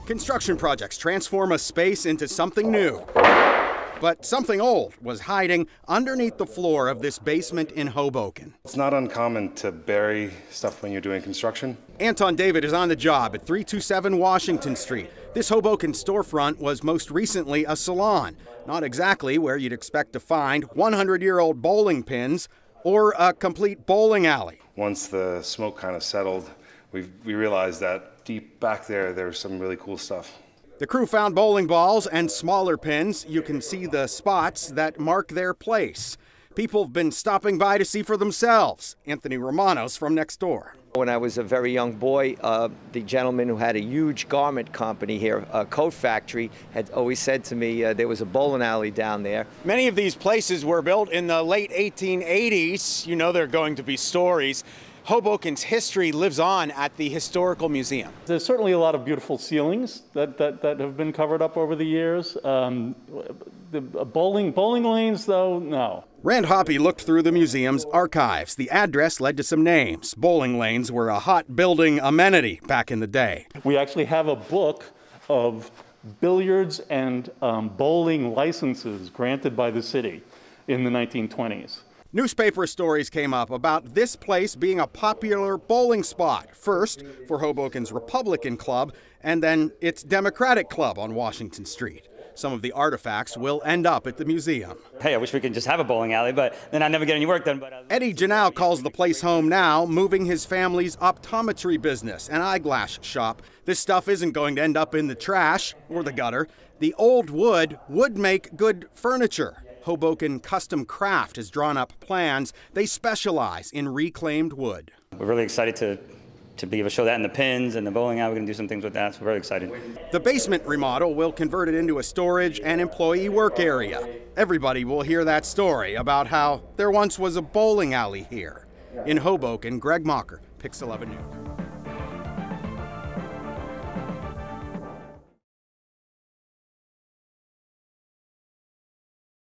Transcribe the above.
Construction projects transform a space into something new. But something old was hiding underneath the floor of this basement in Hoboken. It's not uncommon to bury stuff when you're doing construction. Anton David is on the job at 327 Washington Street. This Hoboken storefront was most recently a salon, not exactly where you'd expect to find 100-year-old bowling pins or a complete bowling alley. Once the smoke kind of settled, we realized that deep back there's some really cool stuff. The crew found bowling balls and smaller pins. You can see the spots that mark their place. People have been stopping by to see for themselves. Anthony Romanos from next door. When I was a very young boy, the gentleman who had a huge garment company here, a coat factory, had always said to me there was a bowling alley down there. Many of these places were built in the late 1880s. You know there are going to be stories. Hoboken's history lives on at the Historical Museum. There's certainly a lot of beautiful ceilings that have been covered up over the years. The bowling lanes, though, no. Rand Hoppy looked through the museum's archives. The address led to some names. Bowling lanes were a hot building amenity back in the day. We actually have a book of billiards and bowling licenses granted by the city in the 1920s. Newspaper stories came up about this place being a popular bowling spot, first for Hoboken's Republican Club and then its Democratic Club on Washington Street. Some of the artifacts will end up at the museum. Hey, I wish we could just have a bowling alley, but then I'd never get any work done. Eddie Janau calls the place home now, moving his family's optometry business, an eyeglass shop. This stuff isn't going to end up in the trash or the gutter. The old wood would make good furniture. Hoboken Custom Craft has drawn up plans. They specialize in reclaimed wood. We're really excited to be able to show that in the pins and the bowling alley. We're going to do some things with that, so we're really excited. The basement remodel will convert it into a storage and employee work area. Everybody will hear that story about how there once was a bowling alley here. In Hoboken, Greg Mocker, Pix 11 News.